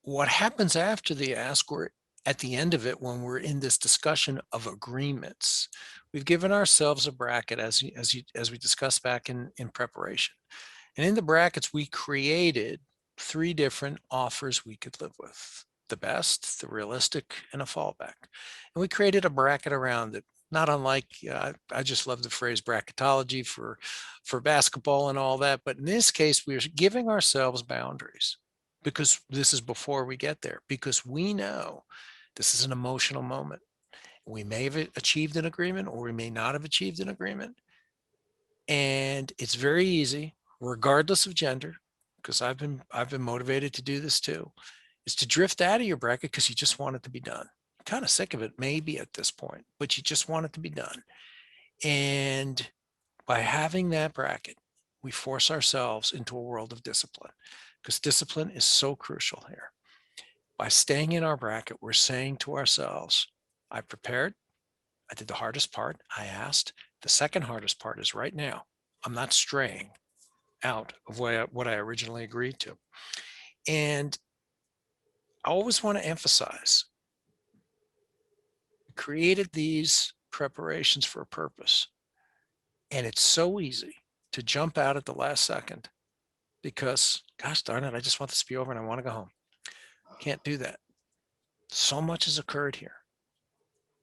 what happens after the ask, or at the end of it, when we're in this discussion of agreements, we've given ourselves a bracket as we discussed back in preparation. And in the brackets, we created 3 different offers we could live with: the best, the realistic, and a fallback. And we created a bracket around it. Not unlike, I just love the phrase bracketology for basketball and all that. But in this case, we're giving ourselves boundaries, because this is before we get there, because we know this is an emotional moment. We may have achieved an agreement, or we may not have achieved an agreement. And it's very easy, regardless of gender, because I've been motivated to do this too, is to drift out of your bracket because you just want it to be done. Kind of sick of it maybe at this point, but you just want it to be done. And by having that bracket, we force ourselves into a world of discipline, because discipline is so crucial here. By staying in our bracket, we're saying to ourselves, I prepared, I did the hardest part, I asked. The second hardest part is right now. I'm not straying out of what I originally agreed to. And I always want to emphasize, created these preparations for a purpose. And it's so easy to jump out at the last second because, gosh darn it, I just want this to be over and I want to go home. Can't do that. So much has occurred here.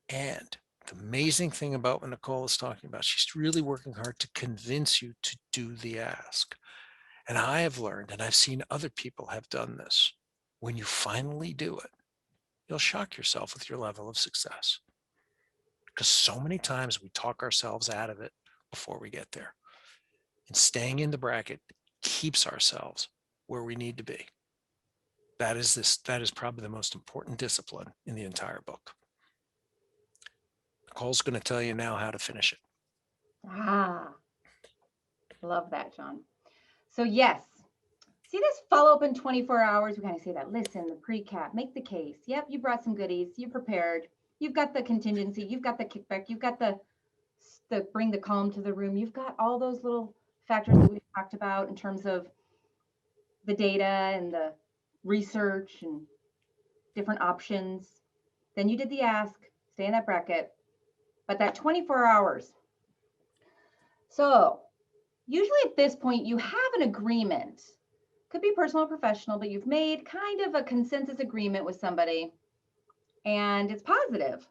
And the amazing thing about what Nicole is talking about, she's really working hard to convince you to do the ask. And I have learned, and I've seen other people have done this, when you finally do it, you'll shock yourself with your level of success. Because so many times we talk ourselves out of it before we get there. And staying in the bracket keeps ourselves where we need to be. That is probably the most important discipline in the entire book. Nicole's going to tell you now how to finish it. Love that, John. So yes, see this follow up in 24 hours. We kind of say that, listen, the pre-cap, make the case. Yep, you brought some goodies, you prepared, you've got the contingency, you've got the kickback, you've got the bring the calm to the room. You've got all those little factors that we've talked about in terms of the data and the research and different options. Then you did the ask, stay in that bracket, but that 24 hours. So usually at this point, you have an agreement. Could be personal or professional, but you've made kind of a consensus agreement with somebody and it's positive.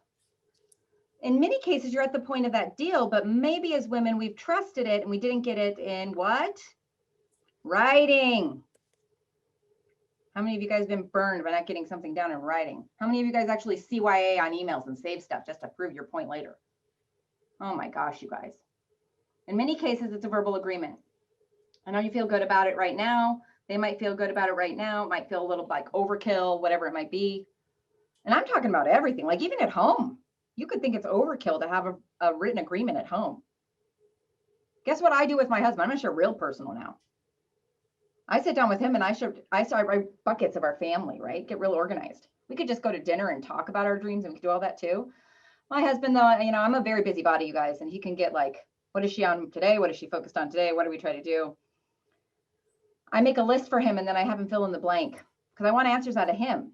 In many cases, you're at the point of that deal, but maybe as women, we've trusted it and we didn't get it in what? Writing. How many of you guys have been burned by not getting something down in writing? How many of you guys actually CYA on emails and save stuff just to prove your point later? Oh my gosh, you guys. In many cases, it's a verbal agreement. I know you feel good about it right now. They might feel good about it right now. It might feel a little like overkill, whatever it might be. And I'm talking about everything, like even at home. You could think it's overkill to have a written agreement at home. Guess what I do with my husband? I'm going to share real personal now. I sit down with him and I write buckets of our family, right? Get real organized. We could just go to dinner and talk about our dreams, and we could do all that too. My husband, though, you know, I'm a very busybody, you guys, and he can get like, what is she on today? What is she focused on today? What do we try to do? I make a list for him and then I have him fill in the blank because I want answers out of him.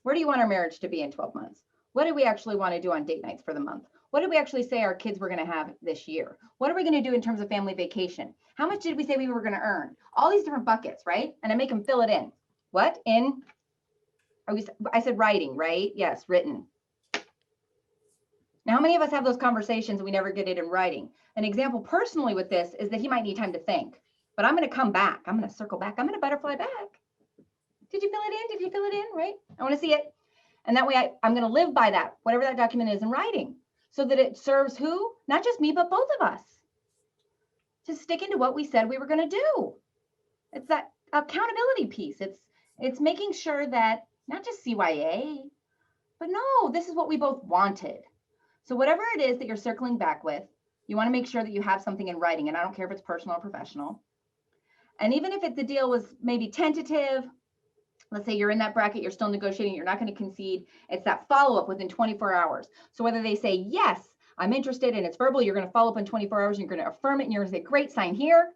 Where do you want our marriage to be in 12 months? What do we actually want to do on date nights for the month? What did we actually say our kids were going to have this year? What are we going to do in terms of family vacation? How much did we say we were going to earn? All these different buckets, right? And I make them fill it in. What? In? I said writing, right? Yes, written. Now, how many of us have those conversations and we never get it in writing? An example personally with this is that he might need time to think, but I'm going to come back. I'm going to circle back. I'm going to butterfly back. Did you fill it in? Did you fill it in? Right? I want to see it. And that way I'm going to live by that, whatever that document is in writing, so that it serves who? Not just me, but both of us. To stick into what we said we were going to do. It's that accountability piece. It's making sure that not just CYA, but no, this is what we both wanted. So whatever it is that you're circling back with, you want to make sure that you have something in writing. And I don't care if it's personal or professional. And even if the deal was maybe tentative, let's say you're in that bracket, you're still negotiating, you're not going to concede. It's that follow-up within 24 hours. So whether they say, yes, I'm interested and it's verbal, you're going to follow up in 24 hours, and you're going to affirm it, and you're going to say, great, sign here.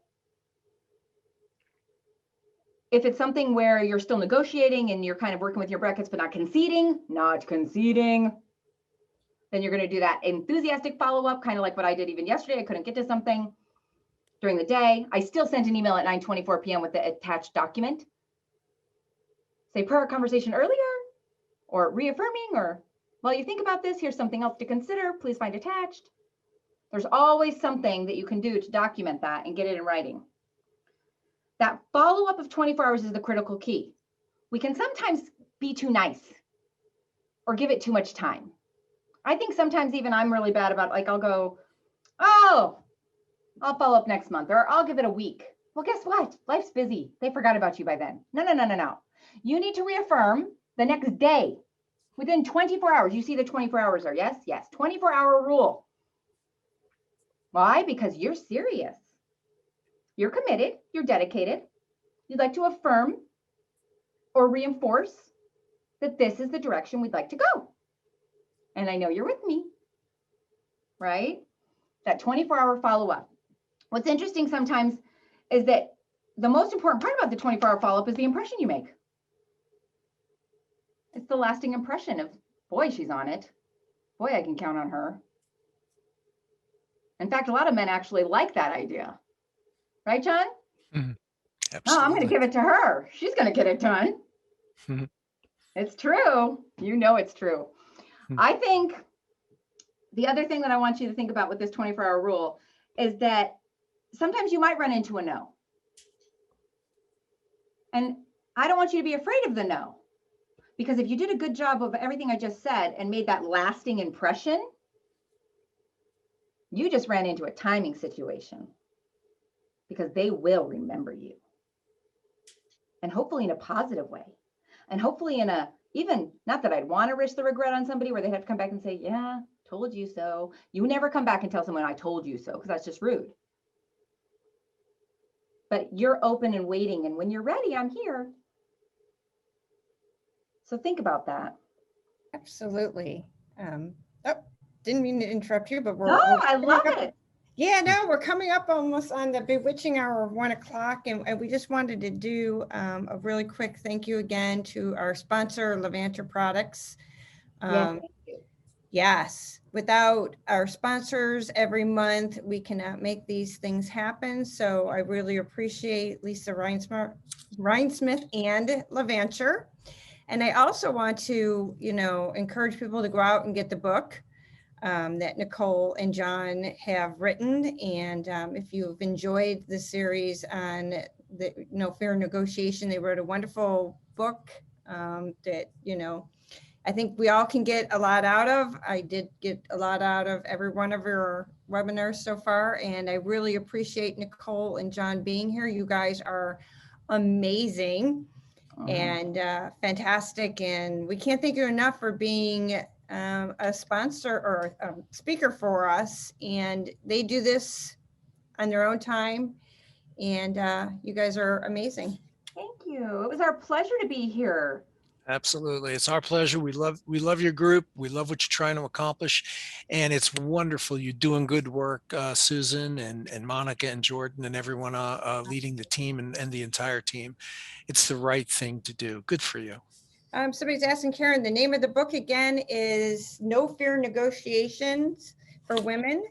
If it's something where you're still negotiating and you're kind of working with your brackets, but not conceding, then you're going to do that enthusiastic follow-up, kind of like what I did even yesterday. I couldn't get to something during the day. I still sent an email at 9:24 p.m. with the attached document. Say, per our conversation earlier, or reaffirming, or while you think about this, here's something else to consider. Please find attached. There's always something that you can do to document that and get it in writing. That follow-up of 24 hours is the critical key. We can sometimes be too nice or give it too much time. I think sometimes even I'm really bad about, like, I'll go, oh, I'll follow up next month, or I'll give it a week. Well, guess what? Life's busy. They forgot about you by then. No. You need to reaffirm the next day within 24 hours. You see the 24 hours there? Yes. 24-hour rule. Why? Because you're serious. You're committed. You're dedicated. You'd like to affirm or reinforce that this is the direction we'd like to go. And I know you're with me, right? That 24-hour follow-up. What's interesting sometimes is that the most important part about the 24-hour follow-up is the impression you make. It's the lasting impression of, boy, she's on it. Boy, I can count on her. In fact, a lot of men actually like that idea. Right, John? Mm-hmm. Oh, I'm going to give it to her. She's going to get it done. Mm-hmm. It's true. You know it's true. Mm-hmm. I think the other thing that I want you to think about with this 24-hour rule is that sometimes you might run into a no. And I don't want you to be afraid of the no. Because if you did a good job of everything I just said and made that lasting impression, you just ran into a timing situation. Because they will remember you. And hopefully in a positive way. And hopefully in a, even, not that I'd want to risk the regret on somebody where they have to come back and say, yeah, told you so. You never come back and tell someone I told you so, because that's just rude. But you're open and waiting. And when you're ready, I'm here. So think about that. Absolutely. Didn't mean to interrupt you, but No, I love it. Yeah, no, we're coming up almost on the bewitching hour of 1 o'clock, and we just wanted to do a really quick thank you again to our sponsor, Levanter Products. Thank you. Yes, without our sponsors every month, we cannot make these things happen. So I really appreciate Lisa Rhinesmith and Levanter. And I also want to, encourage people to go out and get the book that Nicole and John have written. And if you've enjoyed the series on the Fair Negotiation. They wrote a wonderful book that, I think we all can get a lot out of. I did get a lot out of every one of your webinars so far, and I really appreciate Nicole and John being here. You guys are amazing and fantastic, and we can't thank you enough for being a sponsor or a speaker for us. And they do this on their own time, and you guys are amazing. Thank you. It was our pleasure to be here. Absolutely. It's our pleasure. We love your group. We love what you're trying to accomplish. And it's wonderful. You're doing good work, Susan and Monica and Jordan and everyone leading the team and the entire team. It's the right thing to do. Good for you. Somebody's asking Karen, the name of the book again is No Fear Negotiations for Women.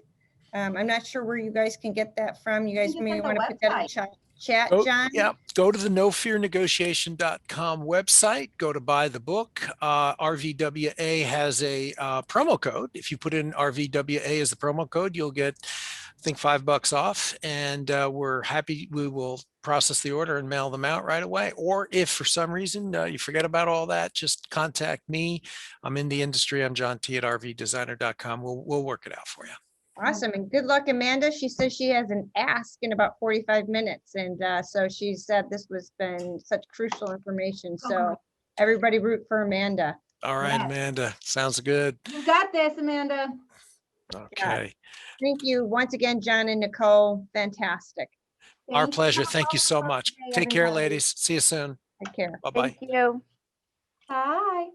I'm not sure where you guys can get that from. You guys may want to put that in chat, John. Yeah, go to the nofearnegotiation.com website, go to buy the book. RVWA has a promo code. If you put in RVWA as the promo code, you'll get, I think, $5 off. And we're happy, we will process the order and mail them out right away. Or if for some reason you forget about all that, just contact me. I'm in the industry. I'm John T at rvdesigner.com. We'll work it out for you. Awesome. And good luck, Amanda. She says she has an ask in about 45 minutes. And so she said this was been such crucial information. So everybody root for Amanda. All right, yes. Amanda. Sounds good. You got this, Amanda. Okay. Yeah. Thank you once again, John and Nicole. Fantastic. Our pleasure. Thank you so much. Take care, ladies. See you soon. Take care. Bye-bye. Thank you. Bye.